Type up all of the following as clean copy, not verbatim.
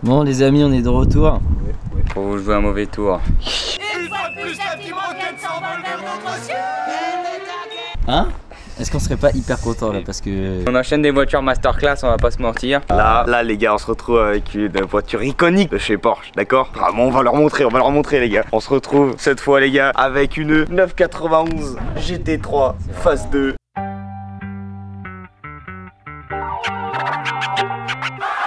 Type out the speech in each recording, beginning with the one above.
Bon les amis, on est de retour. Pour vous jouer un mauvais tour. Une fois de plus, la team Rocket s'envole vers notre ciel. Hein? Est-ce qu'on serait pas hyper content là parce que... On enchaîne des voitures masterclass, on va pas se mentir. Là les gars, on se retrouve avec une voiture iconique de chez Porsche, d'accord? Vraiment, on va leur montrer les gars. On se retrouve cette fois les gars avec une 991 GT3 phase 2.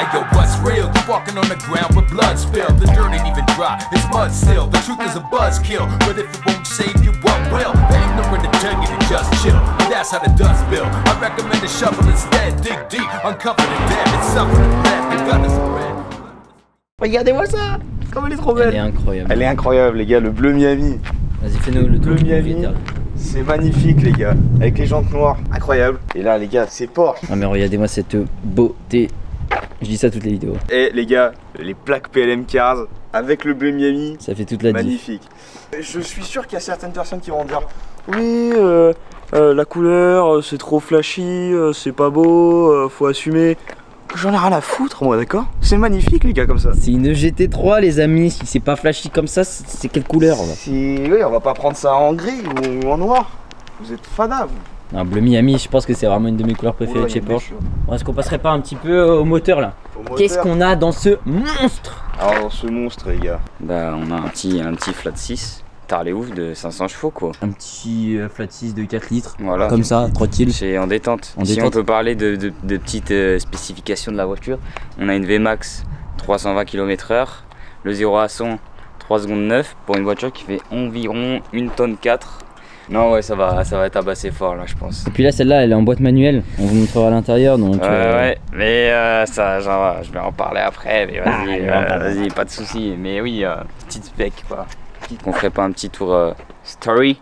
Hey yo, what's real? You walking on the ground with blood spilled. The dirt ain't even dry, it's mud still. The truth is a buzzkill, but if it won't save you, what will? Ain't nowhere to tell you to just chill. That's how the dust build. I recommend a shovel instead. Dig deep, uncover the dead. It's suffering left, the gun is red. Regardez-moi ça, comme elle est trop belle. Elle est incroyable. Elle est incroyable les gars, le bleu Miami. Vas-y, fais-nous le tour du propriétaire. C'est magnifique les gars, avec les jantes noires, incroyable. Et là les gars, c'est Porsche. Ah mais regardez-moi cette beauté. Je dis ça toutes les vidéos. Et les gars, les plaques PLM Cars avec le bleu Miami, Ça fait toute la diff. magnifique. Je suis sûr qu'il y a certaines personnes qui vont dire oui, la couleur, c'est trop flashy, c'est pas beau, faut assumer. J'en ai rien à foutre moi, d'accord? C'est magnifique les gars comme ça. C'est une GT3 les amis, si c'est pas flashy comme ça, c'est quelle couleur là? Oui, on va pas prendre ça en gris ou en noir. Vous êtes fada vous. Un bleu Miami, je pense que c'est vraiment une de mes couleurs préférées de chez Porsche. Bon, est-ce qu'on passerait pas un petit peu au moteur là? Qu'est-ce qu'on a dans ce monstre? Alors dans ce monstre les gars, Bah on a un petit flat 6 tarlé ouf de 500 chevaux quoi. Un petit flat 6 de 4 litres, Voilà. comme ça, tranquille. C'est en détente. En Si détente. on peut parler de petites spécifications de la voiture, on a une VMAX 320 km/h, le 0 à 100 3 secondes 9 pour une voiture qui fait environ 1 tonne 4. Non ouais ça va être abassé fort là je pense. Et puis là celle-là elle est en boîte manuelle, on vous montrera à l'intérieur donc... Ouais mais ça genre, je vais en parler après mais vas-y, Ah, vas-y pas de soucis. Mais oui petite spec quoi. Qu'on ferait pas un petit tour story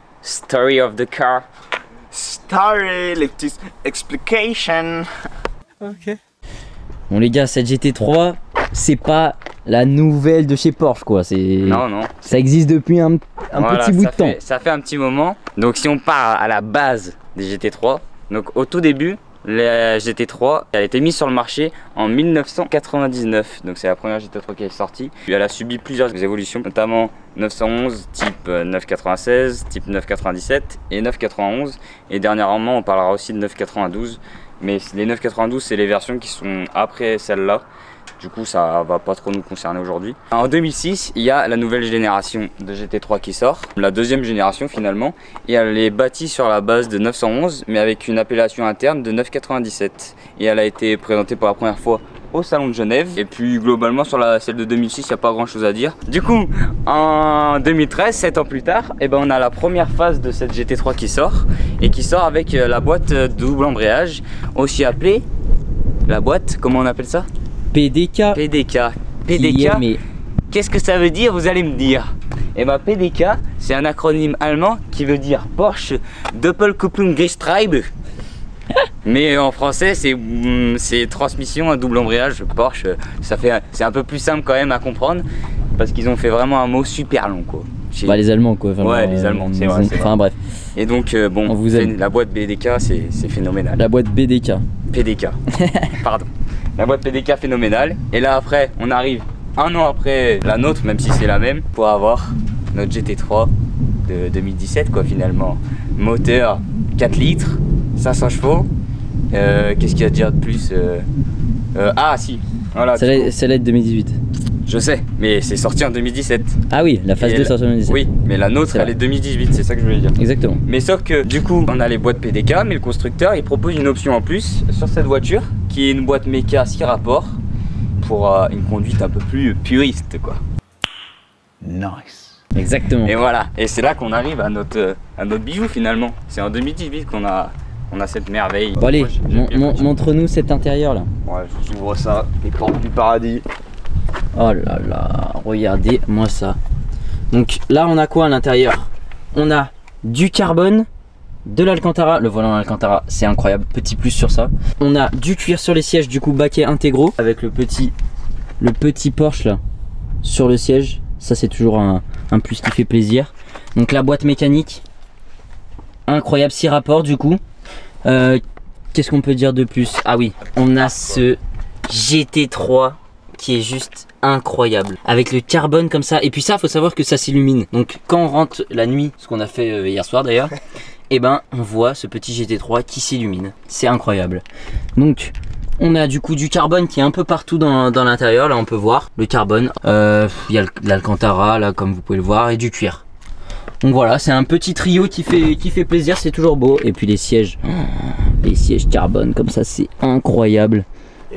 of the car. story, les petites explications. Ok. Bon les gars, cette GT3 c'est pas la nouvelle de chez Porsche quoi, c'est... Non. Ça existe depuis un Voilà, petit bout de temps. Ça fait un petit moment. Donc si on part à la base des GT3, donc au tout début, la GT3 elle a été mise sur le marché en 1999. Donc c'est la première GT3 qui est sortie. Elle a subi plusieurs évolutions, notamment 911, type 996, type 997 et 991. Et dernièrement on parlera aussi de 992. Mais les 992 c'est les versions qui sont après celle-là. Du coup ça va pas trop nous concerner aujourd'hui. En 2006 il y a la nouvelle génération de GT3 qui sort, la deuxième génération finalement, et elle est bâtie sur la base de 911 mais avec une appellation interne de 997. Et elle a été présentée pour la première fois au salon de Genève. Et puis globalement sur celle de 2006 il n'y a pas grand chose à dire. Du coup en 2013, 7 ans plus tard, et ben on a la première phase de cette GT3 qui sort. Et qui sort avec la boîte double embrayage, aussi appelée la boîte, comment on appelle ça? PDK. PDK, mais... qu'est-ce que ça veut dire, vous allez me dire? Et bah PDK, c'est un acronyme allemand qui veut dire Porsche Doppelkupplungsgetriebe. Mais en français, c'est transmission à double embrayage Porsche. C'est un peu plus simple quand même à comprendre parce qu'ils ont fait vraiment un mot super long quoi. Bah les Allemands quoi. Vraiment, ouais, les Allemands, c'est vrai. Enfin bref. Et donc bon, la boîte BDK c'est phénoménal. La boîte BDK. PDK, pardon. La boîte PDK phénoménale. Et là après, on arrive un an après la nôtre, même si c'est la même, pour avoir notre GT3 de 2017 quoi finalement. Moteur 4 litres, 500 chevaux. Qu'est-ce qu'il y a à dire de plus ah si, voilà. Celle-là est de 2018. Je sais, mais c'est sorti en 2017. Ah oui, la phase 2 sortie en 2017. Oui, mais la nôtre elle est 2018, c'est ça que je voulais dire. Exactement. Mais sauf que du coup, on a les boîtes PDK, mais le constructeur il propose une option en plus sur cette voiture qui est une boîte méca 6 rapports pour une conduite un peu plus puriste quoi. Nice. Exactement. Et voilà, et c'est là qu'on arrive à notre bijou finalement. C'est en 2018 qu'on a cette merveille. Bon allez, montre-nous cet intérieur là. Ouais, je vous ouvre ça, les portes du paradis. Oh là là, regardez-moi ça. Donc là on a quoi à l'intérieur? On a du carbone, de l'Alcantara, le volant Alcantara c'est incroyable, petit plus sur ça. On a du cuir sur les sièges, du coup baquet intégraux avec le petit Porsche là sur le siège. Ça c'est toujours un plus qui fait plaisir. Donc la boîte mécanique, incroyable, 6 rapports du coup. Qu'est-ce qu'on peut dire de plus? Ah oui, on a ce GT3 qui est juste incroyable. Avec le carbone comme ça. Et puis ça, faut savoir que ça s'illumine. Donc quand on rentre la nuit, ce qu'on a fait hier soir d'ailleurs, et ben on voit ce petit GT3 qui s'illumine. C'est incroyable. Donc on a du coup du carbone qui est un peu partout dans l'intérieur. Là on peut voir le carbone. Il y a l'Alcantara là comme vous pouvez le voir et du cuir. Donc voilà, c'est un petit trio qui fait plaisir, c'est toujours beau. Et puis les sièges carbone comme ça, c'est incroyable.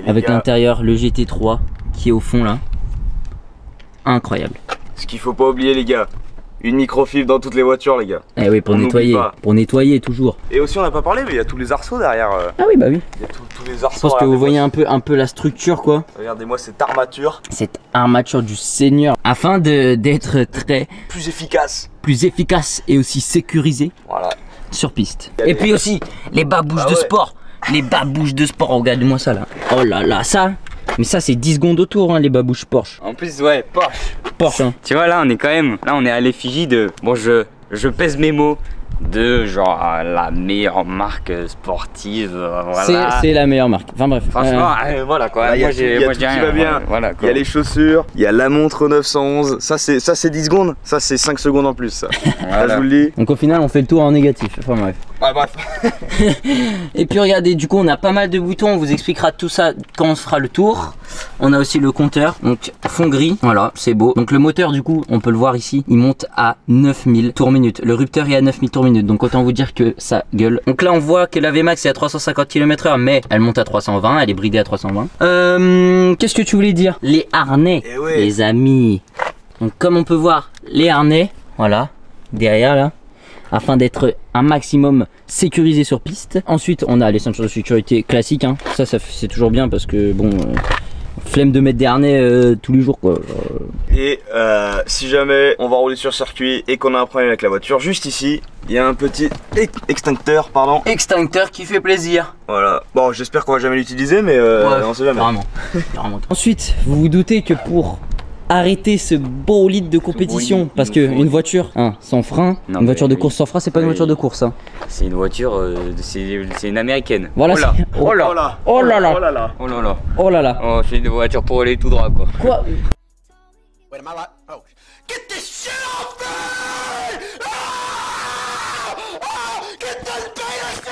Avec l'intérieur le GT3 qui est au fond là. Incroyable. Ce qu'il faut pas oublier les gars, une microfibre dans toutes les voitures les gars. Eh oui, pour nettoyer toujours. Et aussi on n'a pas parlé mais il y a tous les arceaux derrière. Ah oui bah oui. Il y a tous les arceaux. Je pense que vous voyez un peu la structure quoi. Regardez-moi cette armature. Cette armature du Seigneur. Afin d'être plus efficace et aussi sécurisé. Voilà. Sur piste. Et puis aussi les babouches de sport. Les babouches de sport, regarde-moi ça là. Oh là là, ça. Mais ça c'est 10 secondes autour hein, les babouches Porsche. En plus ouais, Porsche hein. Tu vois là on est à l'effigie de, bon je pèse mes mots, de genre la meilleure marque sportive, voilà. C'est la meilleure marque, enfin bref. Franchement voilà quoi, moi j'ai rien bien. Voilà, il y a les chaussures, il y a la montre 911, ça c'est 10 secondes, ça c'est 5 secondes en plus ça. Voilà. Là, je vous le dis. Donc au final on fait le tour en négatif, enfin bref. Ouais bref. Et puis regardez, du coup on a pas mal de boutons, on vous expliquera tout ça quand on se fera le tour. On a aussi le compteur, donc fond gris, voilà c'est beau. Donc le moteur du coup, on peut le voir ici, il monte à 9000 tours minute. Le rupteur est à 9000 tours minute, donc autant vous dire que ça gueule. Donc là on voit que la VMAX est à 350 km/h, mais elle monte à 320, elle est bridée à 320. Qu'est-ce que tu voulais dire? Les harnais, les amis. Donc comme on peut voir, les harnais, voilà, derrière là, afin d'être un maximum sécurisé sur piste. Ensuite on a les ceintures de sécurité classiques hein. Ça c'est toujours bien parce que bon flemme de mettre des harnais tous les jours quoi. Et si jamais on va rouler sur circuit et qu'on a un problème avec la voiture, juste ici il y a un petit extincteur, pardon. Extincteur qui fait plaisir. Voilà, bon j'espère qu'on va jamais l'utiliser mais on sait jamais. Carrément. Ensuite vous vous doutez que pour arrêter ce bolide de compétition, parce que une voiture sans frein, une voiture de course sans frein, c'est pas une voiture de course hein. C'est une voiture, c'est une américaine. Voilà. Oh là là. Oh là là. Oh là là. Oh là là. Oh là là. Oh, c'est une voiture pour aller tout droit quoi. Quoi? Get this shit off me! Get this beta shit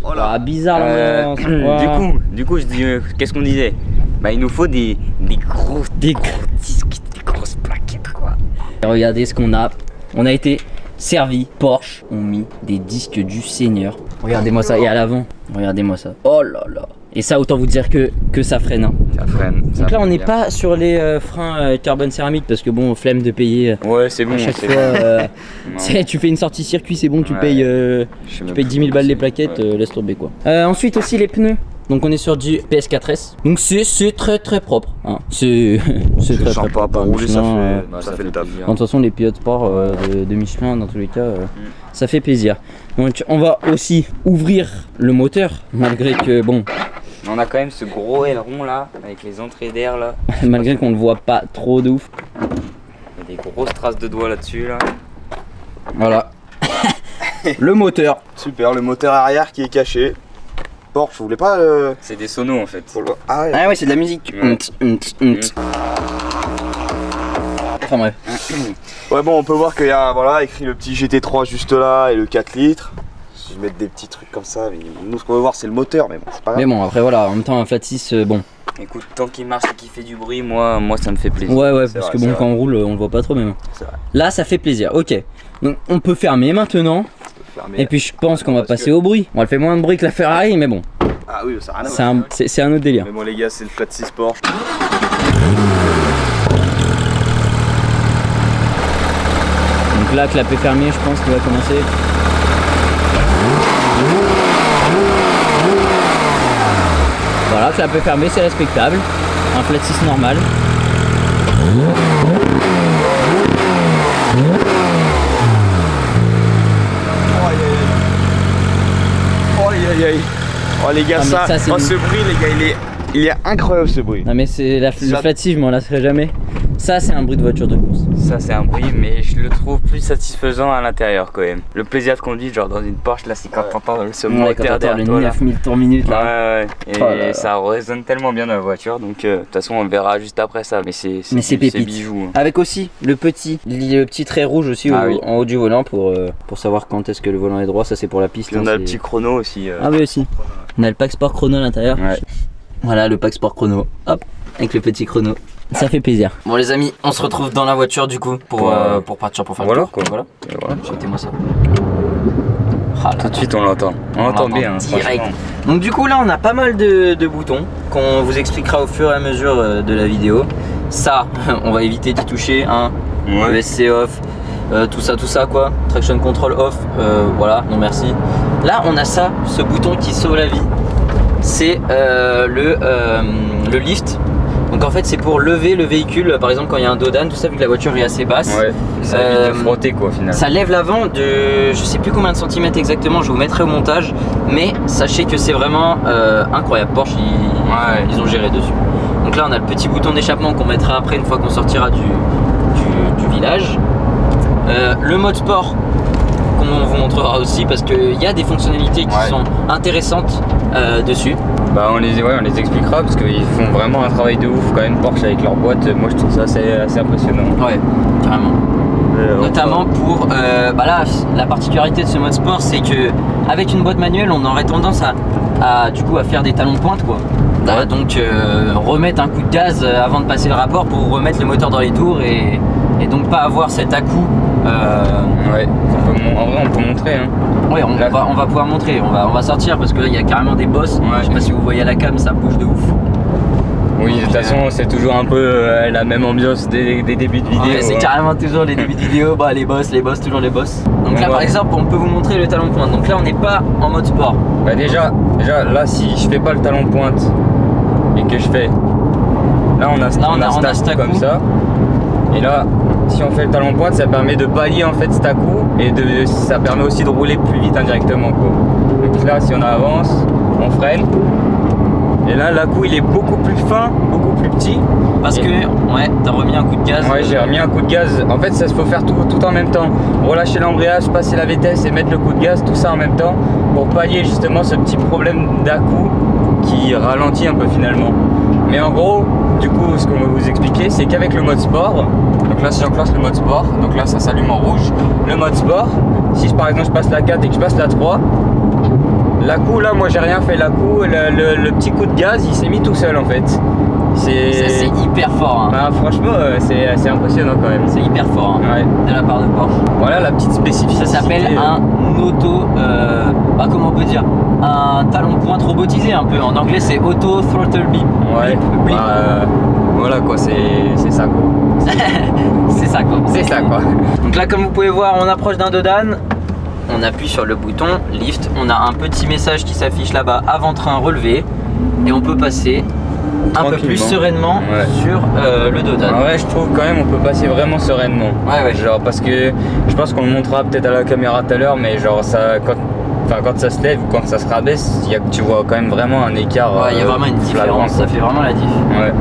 off me! Ah, bizarre l'ambiance. Du coup je dis, qu'est-ce qu'on disait? Bah il nous faut des gros disques, des grosses plaquettes quoi. Et regardez ce qu'on a. On a été servi. Porsche ont mis des disques du Seigneur. Regardez-moi ça. Et à l'avant, regardez-moi ça. Oh là là. Et ça autant vous dire que ça freine hein. Ça freine. Donc là on n'est pas sur les freins carbone céramique parce que bon flemme de payer. Ouais c'est bon. À chaque fois tu fais une sortie circuit c'est bon tu payes 10 000 balles les plaquettes laisse tomber quoi. Ensuite aussi les pneus. Donc on est sur du PS4S. Donc c'est très propre hein. C'est très sympa pour rouler, ça fait le taf. De toute façon les pilotes sport de Michelin dans tous les cas ça fait plaisir. Donc on va aussi ouvrir le moteur malgré que bon on a quand même ce gros aileron là avec les entrées d'air là. Malgré qu'on le voit pas trop de ouf. Il y a des grosses traces de doigts là-dessus là. Voilà. Le moteur. Super, le moteur arrière qui est caché. Porsche, vous voulez pas C'est des sonos en fait. Ah ouais c'est de la musique. Enfin bref. Ouais bon on peut voir qu'il y a voilà écrit le petit GT3 juste là et le 4 litres. Je vais mettre des petits trucs comme ça, mais nous ce qu'on veut voir c'est le moteur mais bon c'est pas grave. Mais bon après voilà en même temps un flat 6 bon. Écoute tant qu'il marche et qu'il fait du bruit moi ça me fait plaisir. Ouais parce que bon quand on roule on le voit pas trop même. Là ça fait plaisir, ok. Donc on peut fermer maintenant. Et puis je pense qu'on va passer au bruit. On le fait moins de bruit que la Ferrari mais bon. Ah oui ça a rien à voir. C'est un autre délire. Mais bon les gars c'est le flat 6 Porsche. Donc là clap est fermé je pense qu'il va commencer. Voilà clap est fermé c'est respectable. Un flat 6 normal. Oh les gars ce bruit les gars il est incroyable ce bruit. Non mais c'est le flat 6 je m'en lasserai jamais. Ça c'est un bruit de voiture de course. Ça c'est un bruit, mais je le trouve plus satisfaisant à l'intérieur quand même. Le plaisir de conduire, genre dans une Porsche, là c'est quand t'entends ce moteur derrière toi, le 9000 tours minute là. Ouais. Et Oh là là. ça résonne tellement bien dans la voiture, donc de toute façon on le verra juste après ça. Mais c'est pépite. bijou. Hein. Avec aussi le petit trait rouge aussi oui. en haut du volant pour savoir quand est-ce que le volant est droit. Ça c'est pour la piste. Puis on a le petit chrono aussi. Ah oui aussi. On a le pack sport chrono à l'intérieur. Ouais. Voilà le pack sport chrono. Hop, avec le petit chrono. Ça fait plaisir. Bon les amis, on se retrouve dans la voiture du coup pour partir pour faire le tour. Voilà. Souhaitez-moi ça. Ah, tout de suite on l'entend. On l'entend bien. Direct. Donc du coup là on a pas mal de boutons qu'on vous expliquera au fur et à mesure de la vidéo. Ça, on va éviter d'y toucher. ESC off, tout ça quoi. Traction control off, voilà, non merci. Là on a ça, ce bouton qui sauve la vie. C'est le lift. Donc en fait c'est pour lever le véhicule, par exemple quand il y a un dos d'âne, tout ça vu que la voiture est assez basse. Ouais, ça évite de frotter quoi au final. Ça lève l'avant de je sais plus combien de centimètres exactement, je vous mettrai au montage. Mais sachez que c'est vraiment incroyable, Porsche ils ont géré dessus. Donc là on a le petit bouton d'échappement qu'on mettra après une fois qu'on sortira du village. Le mode sport qu'on vous montrera aussi parce qu'il y a des fonctionnalités qui sont intéressantes dessus. Bah on les expliquera parce qu'ils font vraiment un travail de ouf quand même Porsche avec leur boîte. Moi je trouve ça assez impressionnant. Ouais, carrément. Notamment pour là, la particularité de ce mode sport c'est que avec une boîte manuelle on aurait tendance à faire des talons de pointe quoi. Donc remettre un coup de gaz avant de passer le rapport pour remettre le moteur dans les tours et donc pas avoir cet à-coup. Ouais, en vrai on peut montrer hein. Ouais, on va pouvoir montrer, on va sortir parce que là il y a carrément des bosses. Je sais pas si vous voyez à la cam, ça bouge de ouf. Oui, de toute façon c'est toujours un peu la même ambiance des débuts de vidéo. Ouais, c'est carrément toujours les débuts de vidéo, les boss, toujours les boss. Donc là par exemple on peut vous montrer le talon de pointe. Donc là on n'est pas en mode sport. Bah déjà là si je fais pas le talon de pointe et que je fais. Là on a stack comme ça. Et là si on fait le talon de pointe ça permet de pallier en fait cet à-coup et ça permet aussi de rouler plus vite indirectement quoi. Donc là si on avance, on freine. Et là l'à-coup il est beaucoup plus fin, beaucoup plus petit. Parce que t'as remis un coup de gaz. Ouais j'ai remis un coup de gaz. En fait ça faut faire tout en même temps. Relâcher l'embrayage, passer la vitesse et mettre le coup de gaz, tout ça en même temps. Pour pallier justement ce petit problème d'à-coup qui ralentit un peu finalement. Mais en gros, du coup ce qu'on va vous expliquer c'est qu'avec le mode sport, donc là si j'enclenche le mode sport, donc là ça s'allume en rouge. Le mode sport, si par exemple je passe la 4 et que je passe la 3, l'à-coup là moi j'ai rien fait, l'à-coup le petit coup de gaz il s'est mis tout seul en fait. C'est hyper fort hein. Franchement c'est assez impressionnant quand même. C'est hyper fort de la part de Porsche. Voilà la petite spécificité. Ça s'appelle un auto, comment on peut dire, un talon de pointe robotisé un peu. En anglais c'est auto throttle beep. Ouais. Beep. Voilà quoi, c'est ça quoi. C'est ça quoi. Donc là comme vous pouvez voir on approche d'un dos d'âne. On appuie sur le bouton lift. On a un petit message qui s'affiche là-bas avant train relevé. Et on peut passer un peu plus sereinement sur le dos d'âne. Ouais je trouve quand même on peut passer vraiment sereinement. Genre parce que je pense qu'on le montrera peut-être à la caméra tout à l'heure mais genre ça quand ça se lève ou quand ça se rabaisse, tu vois quand même vraiment un écart. Il y a vraiment une différence, ça fait vraiment la diff. Ouais.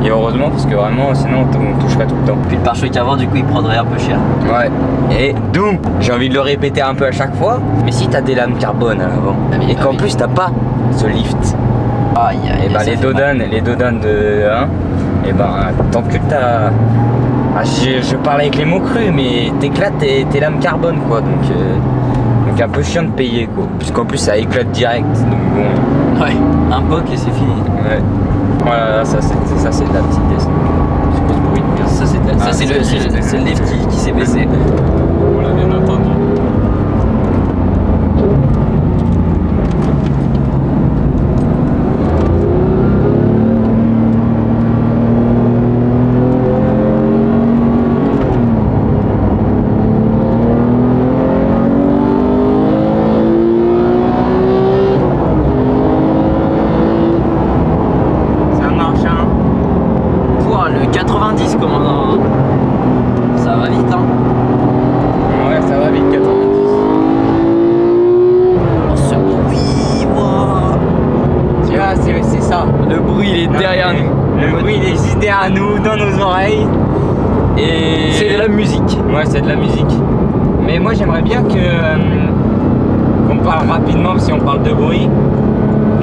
Et heureusement parce que vraiment sinon on toucherait tout le temps. Puis le pare-choc avant du coup il prendrait un peu cher. Ouais. Et donc j'ai envie de le répéter un peu à chaque fois, mais si t'as des lames carbone à l'avant et qu'en plus t'as pas ce lift. Et les dodanes de 1, et tant que t'as. Je parle avec les mots crus, mais t'éclates tes lames carbone quoi, donc un peu chiant de payer quoi. Puisqu'en plus ça éclate direct, donc bon. Ouais, un poc et c'est fini. Ouais. Voilà, ça c'est de la petite descente. C'est quoi ce bruit? Ça c'est le lift qui s'est baissé. On l'a bien entendu. Le bruit il est derrière nous. Le bruit il existe derrière nous, dans nos oreilles. Et C'est de la musique. Ouais, c'est de la musique. Mais moi j'aimerais bien qu'on parle rapidement, si on parle de bruit,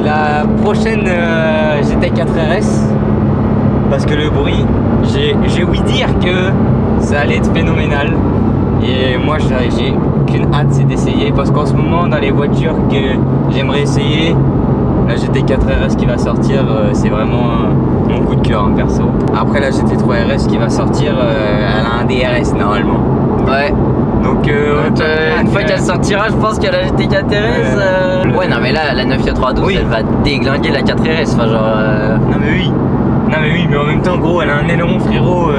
la prochaine GT 4 RS. Parce que le bruit, j'ai ouï dire que ça allait être phénoménal. Et moi j'ai qu'une hâte, c'est d'essayer. Parce qu'en ce moment, dans les voitures que j'aimerais essayer, la GT 4 RS qui va sortir, c'est vraiment mon coup de cœur, hein, perso. Après la GT 3 RS qui va sortir, elle a un DRS normalement. Ouais. Donc Une fois qu'elle sortira, je pense qu'elle a la GT4 RS. Ouais, non, mais là, la 992, Oui. elle va déglinguer la 4 RS. Enfin, genre. Non mais oui. Non mais oui, mais en même temps, gros, elle a un aileron, frérot.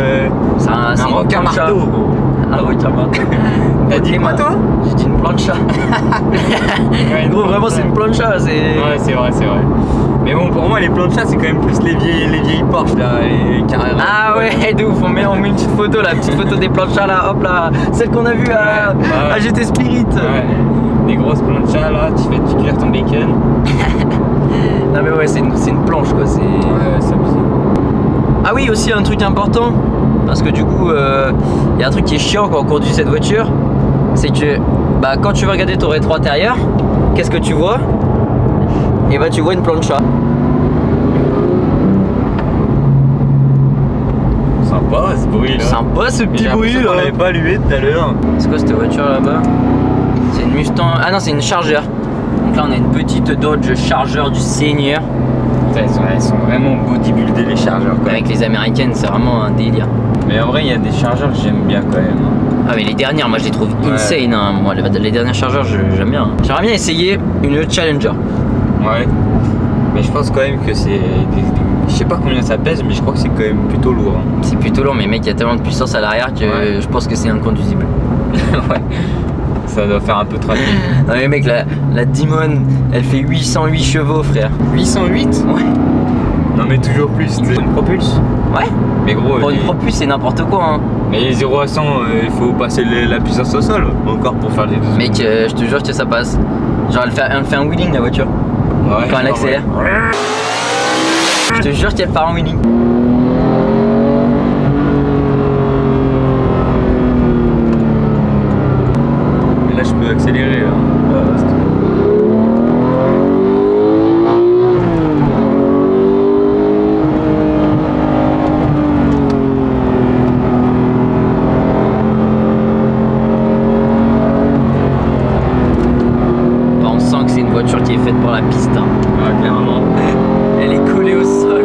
C'est un requin plancha. marteau, gros. Un requin marteau. T'as dit quoi, toi? J'ai dit une plancha. Ouais, Gros, vraiment, c'est une plancha. C'est. Ouais, c'est vrai, c'est vrai. Mais bon, pour moi, les planchas, c'est quand même plus les vieilles Porsche, là, les Carrera. Ah ouais, de ouf, on met une petite photo, la petite photo des planchas là, hop là, celle qu'on a vue à GT Spirit. Ouais, des grosses planchas, là, tu cuire ton bacon. Non mais ouais, c'est une planche quoi, c'est... Ouais, c'est abusé. Ah oui, aussi un truc important, parce que du coup, y a un truc qui est chiant quand on conduit cette voiture, c'est que bah, quand tu vas regarder ton rétro intérieur, qu'est-ce que tu vois? Et bah tu vois une plancha. Sympa ce bruit là. Sympa ce petit bruit On là. l'avait pas allumé tout à l'heure. C'est quoi cette voiture là-bas? C'est une Mustang. Ah non, c'est une Charger. Donc là on a une petite Dodge Charger du Seigneur. Elles sont vraiment bodybuildées les chargeurs quoi. Avec les américaines, c'est vraiment un délire. Mais en vrai, il y a des chargeurs que j'aime bien quand même. Ah mais les dernières, moi je les trouve Ouais. insane hein. Moi les dernières chargeurs j'aime bien. J'aimerais bien essayer une Challenger. Ouais. Mais je pense quand même que c'est. Je sais pas combien ça pèse, mais je crois que c'est quand même plutôt lourd. Hein. C'est plutôt lourd mais mec, il y a tellement de puissance à l'arrière que Ouais. je pense que c'est inconduisible. Ouais. Ça doit faire un peu trafic. Non mais mec, la Demon, elle fait 808 chevaux frère. 808? Ouais. Non mais toujours plus, tu sais. Une propulse? Ouais. Mais gros, Pour une propulse c'est n'importe quoi hein. mais les 0 à 100, il faut passer la puissance au sol encore pour faire les deux. Mec, je te jure que ça passe. Genre elle fait un wheeling la voiture. Ouais, Quand elle accélère. Je te jure qu'elle part en wheeling. Mais là je peux accélérer là. Bah, on sent que c'est une voiture qui est faite pour la piste hein. Ouais, clairement. Elle est collée au sol.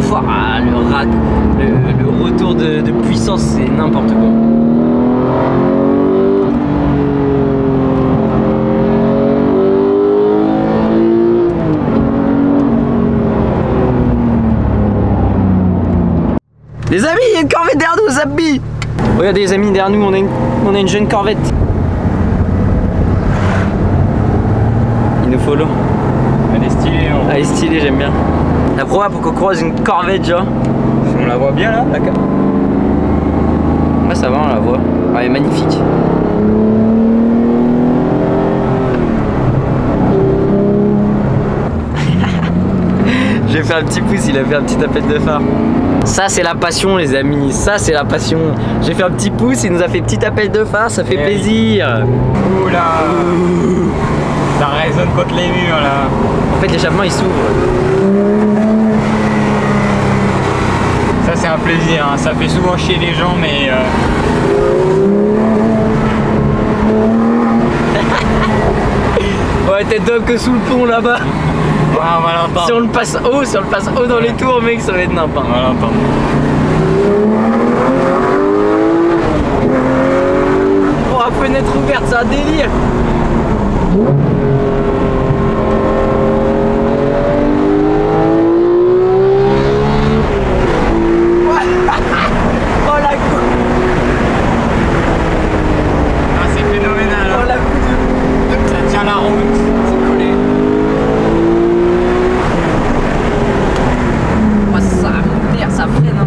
Pouah, le retour de puissance, c'est n'importe quoi. Les amis, il y a une Corvette derrière nous, Zappi. Regardez les amis, derrière nous, on a une jeune Corvette. Il nous follow. Elle est stylée. Hein. Elle est stylée, j'aime bien. La proba pour qu'on croise une Corvette, genre. On la voit bien là, la carte. Ouais, ça va, on la voit. Ouais, elle est magnifique. J'ai fait un petit pouce, il a fait un petit appel de phare. Ça, c'est la passion, les amis. Ça, c'est la passion. J'ai fait un petit pouce, il nous a fait petit appel de phare, ça fait plaisir. Oula. Ça résonne contre les murs là. En fait, l'échappement, il s'ouvre. Ça c'est un plaisir, hein. Ça fait souvent chier les gens mais Ouais, tête d'homme que sous le pont, là-bas. ouais, on va l'entendre. Si on le passe haut dans les tours, mec, ça va être n'importe. On va l'entendre. Oh, la fenêtre ouverte, c'est un délire. Oh la coupe. Ah, c'est phénoménal. Oh Hein. la coupe. Ça tient la route. C'est collé. Oh, ça merde, ça freine. Hein.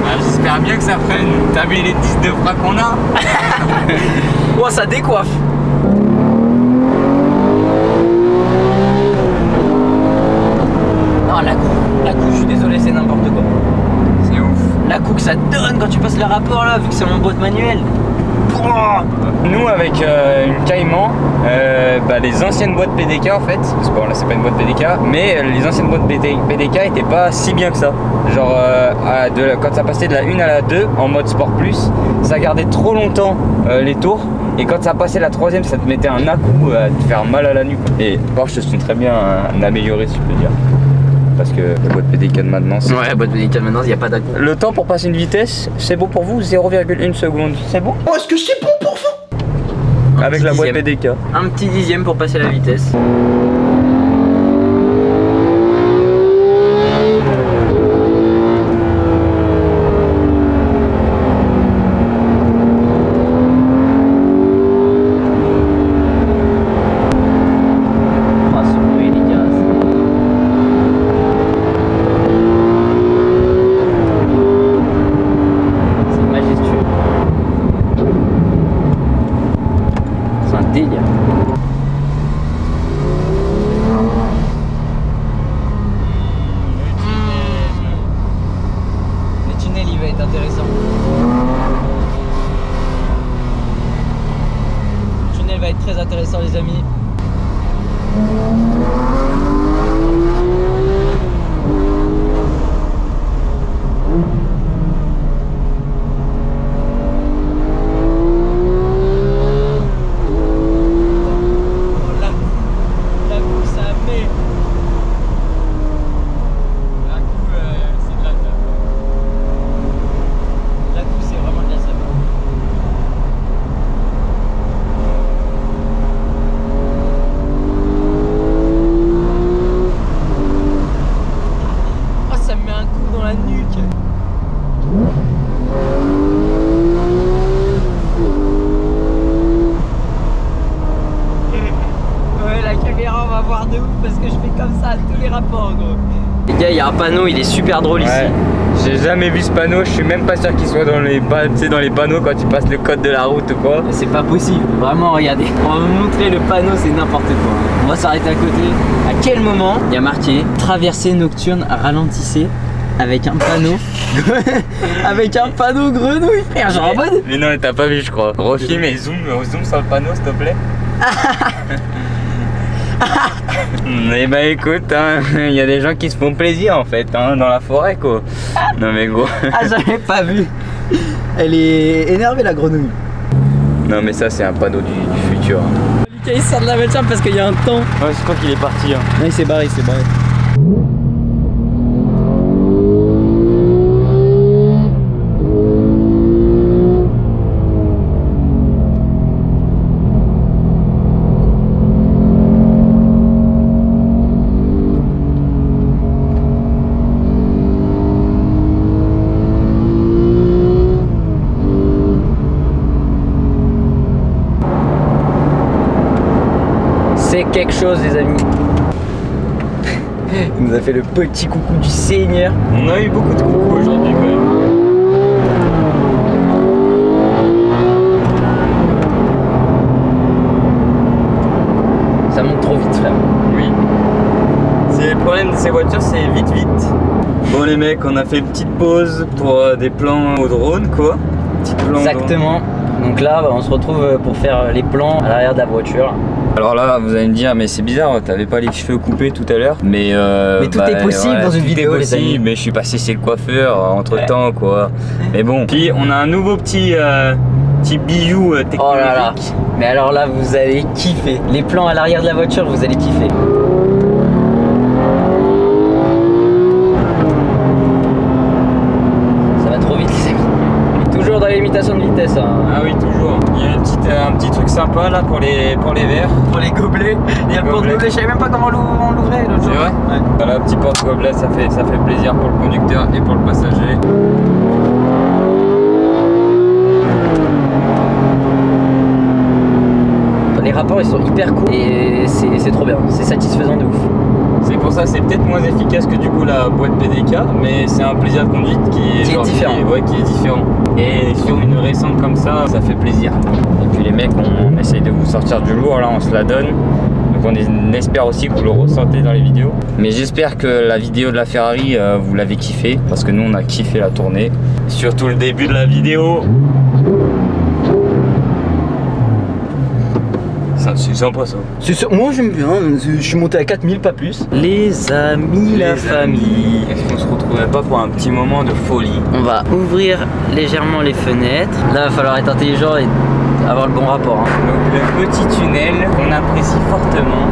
Ah, j'espère bien que ça freine. T'as vu les disques de frein qu'on a? Oh, ça décoiffe. Non, la coupe, je suis désolé, c'est n'importe quoi. rapport là, vu que c'est mon boîte manuelle. Nous avec une Cayman, les anciennes boîtes PDK en fait, parce que bon là c'est pas une boîte PDK, mais les anciennes boîtes PDK étaient pas si bien que ça. Genre quand ça passait de la 1 à la 2 en mode sport plus, ça gardait trop longtemps les tours. Et quand ça passait la 3ème, ça te mettait un à-coup à te faire mal à la nuque. Et Porsche se sont très bien améliorés si je peux dire. Parce que la boîte PDK de maintenant, c'est... Ouais, boîte PDK de maintenant, il n'y a pas d'accro. Le temps pour passer une vitesse, c'est bon pour vous? 0,1 seconde, c'est bon? Oh, est-ce que c'est bon pour vous? Avec la boîte PDK. Un petit dixième pour passer la vitesse. Très intéressant les amis. Les gars, il y a un panneau, il est super drôle ici. J'ai jamais vu ce panneau, je suis même pas sûr qu'il soit dans les, dans les panneaux quand tu passes le code de la route ou quoi. C'est pas possible, vraiment, regardez. On va vous montrer le panneau, c'est n'importe quoi. On va s'arrêter à côté. À quel moment il y a marqué traversée nocturne, ralentissez avec un panneau avec un panneau grenouille, frère, genre en mode. Mais non, t'as pas vu, je crois. Refilme et zoom sur le panneau, s'il te plaît. Eh bah écoute, il y a des gens qui se font plaisir en fait, dans la forêt quoi. Non mais gros. Ah, j'avais pas vu. Elle est énervée la grenouille. Non mais ça c'est un panneau du futur. Lucas il sort de la voiture parce qu'il y a un temps. Ouais, je crois qu'il est parti. Non, il s'est barré, il s'est barré. C'est quelque chose les amis. Il nous a fait le petit coucou du Seigneur. On a eu beaucoup de coucou aujourd'hui quand même. Ça monte trop vite frère. Oui. C'est le problème de ces voitures, c'est vite. Bon les mecs, on a fait une petite pause pour des plans au drone quoi. Exactement. Donc là on se retrouve pour faire les plans à l'arrière de la voiture. Alors là vous allez me dire mais c'est bizarre, t'avais pas les cheveux coupés tout à l'heure. Mais tout est possible dans une vidéo les amis. Mais je suis passé chez le coiffeur entre temps quoi. Mais bon. Puis on a un nouveau petit bijou technologique. Oh là là. Mais alors là vous allez kiffer. Les plans à l'arrière de la voiture vous allez kiffer. Ça va trop vite les amis. Toujours dans l'imitation de vitesse hein. Ah oui toujours. Il y a un petit truc sympa là pour les verres. Pour les gobelets. Il y a le porte-gobelet, je savais même pas comment on l'ouvrait l'autre jour. C'est vrai ouais. Voilà, petit porte-gobelet, ça fait plaisir pour le conducteur et pour le passager. Les rapports ils sont hyper cool et c'est trop bien, c'est satisfaisant de ouf. C'est pour ça c'est peut-être moins efficace que du coup la boîte PDK, mais c'est un plaisir de conduite qui est différent. Qui est différent. Et sur une récente comme ça fait plaisir. Et puis les mecs, on essaye de vous sortir du lourd là, on se la donne. Donc on espère aussi que vous le ressentez dans les vidéos. Mais j'espère que la vidéo de la Ferrari, vous l'avez kiffé, parce que nous on a kiffé la tournée. Surtout le début de la vidéo. C'est sympa ça. Moi j'aime bien, je suis monté à 4000, pas plus. Les amis, la famille. Est-ce qu'on se retrouverait pas pour un petit moment de folie? On va ouvrir légèrement les fenêtres. Là, il va falloir être intelligent et avoir le bon rapport. Hein. Donc le petit tunnel qu'on apprécie fortement.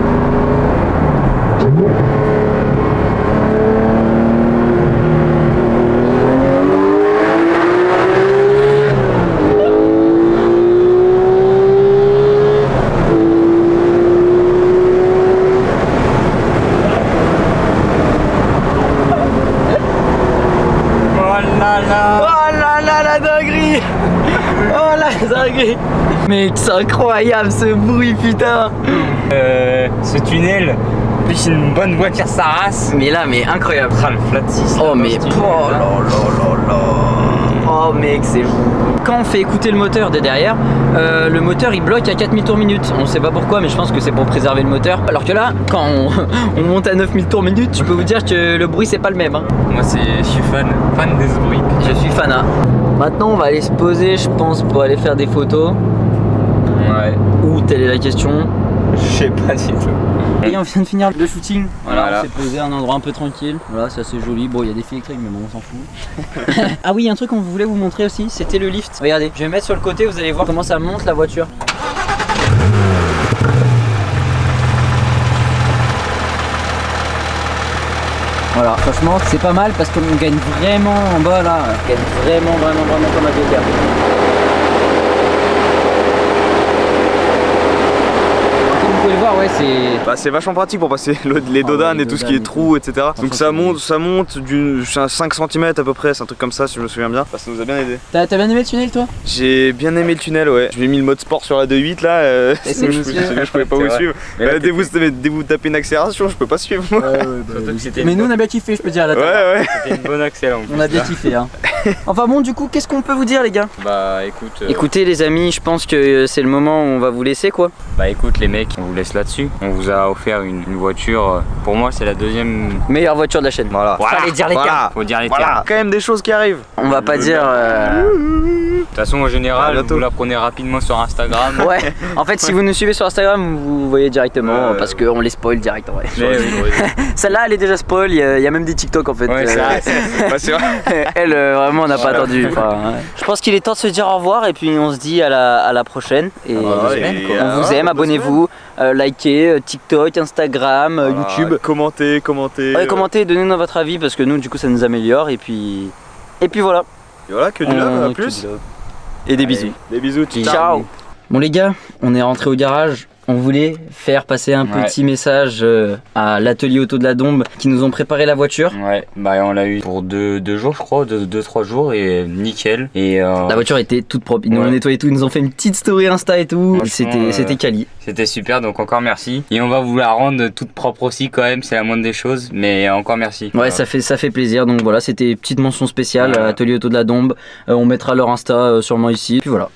Mec, c'est incroyable ce bruit, putain. Ce tunnel, plus une bonne voiture sa race. Mais là, mais incroyable. Ah, le flat 6. Oh mais oh là là là. Oh mec, c'est fou. Quand on fait écouter le moteur de derrière, le moteur il bloque à 4000 tours minute. On sait pas pourquoi, mais je pense que c'est pour préserver le moteur. Alors que là, quand on monte à 9000 tours minute, je peux vous dire que le bruit c'est pas le même. Hein. Moi je suis fan de ce bruit. Je suis fanat. Maintenant on va aller se poser, je pense, pour aller faire des photos. Ouais. Ou telle est la question. Je sais pas du tout. Et on vient de finir le shooting. Voilà. On s'est posé à un endroit un peu tranquille. Voilà, c'est assez joli. Bon, il y a des fils électriques, mais bon, on s'en fout. Ah oui, un truc qu'on voulait vous montrer aussi, c'était le lift. Regardez, je vais mettre sur le côté, vous allez voir comment ça monte la voiture. Voilà, franchement, c'est pas mal parce qu'on gagne vraiment en bas là. On gagne vraiment comme un dégât. Vous pouvez le voir, ouais, c'est... Bah, c'est vachement pratique pour passer les dodanes et tout ce qui est trous, etc. Donc ça monte d'une 5 cm à peu près, c'est un truc comme ça si je me souviens bien. Bah, ça nous a bien aidé. T'as bien aimé le tunnel toi? J'ai bien aimé le tunnel, ouais. Je lui ai mis le mode sport sur la 2.8 là, je pouvais pas vous suivre. Dès vous tapez une accélération, je peux pas suivre moi. Mais nous on a bien kiffé, je peux dire. Ouais. C'était une bonne accélération. On a bien kiffé hein. Enfin bon, du coup, qu'est-ce qu'on peut vous dire les gars? Bah écoute. Écoutez les amis, je pense que c'est le moment où on va vous laisser quoi. Bah écoute les mecs, on vous laisse là-dessus. On vous a offert une voiture, pour moi c'est la deuxième meilleure voiture de la chaîne. Voilà. Fallait dire les termes. Faut dire les Voilà. termes. Quand même des choses qui arrivent. On va pas dire... De toute façon en général, vous la prenez rapidement sur Instagram. Ouais, en fait si vous nous suivez sur Instagram, vous voyez directement parce qu'on les spoil direct en vrai. Celle-là elle est déjà spoil, il y a même des TikTok en fait. Ouais, c'est vrai. Elle vraiment on n'a pas attendu. Enfin, ouais. Je pense qu'il est temps de se dire au revoir et puis on se dit à la prochaine. Et on vous aime, abonnez-vous, likez, TikTok, Instagram, YouTube. Commentez. Ouais, commentez, donnez-nous votre avis parce que nous du coup ça nous améliore et puis voilà. Et voilà, que du love, à plus. Et des bisous. Des bisous, ciao. Bon les gars, on est rentré au garage. On voulait faire passer un petit message à l'atelier auto de la Dombe qui nous ont préparé la voiture. Ouais, bah on l'a eu pour deux jours je crois, 2-3 jours et nickel. Et la voiture était toute propre, ils nous ont nettoyé tout, ils nous ont fait une petite story Insta et tout. C'était quali. C'était super, donc encore merci. Et on va vous la rendre toute propre aussi quand même, c'est la moindre des choses, mais encore merci. Ouais, ça fait plaisir, donc voilà, c'était petite mention spéciale à Atelier auto de la Dombe. On mettra leur Insta sûrement ici, puis voilà.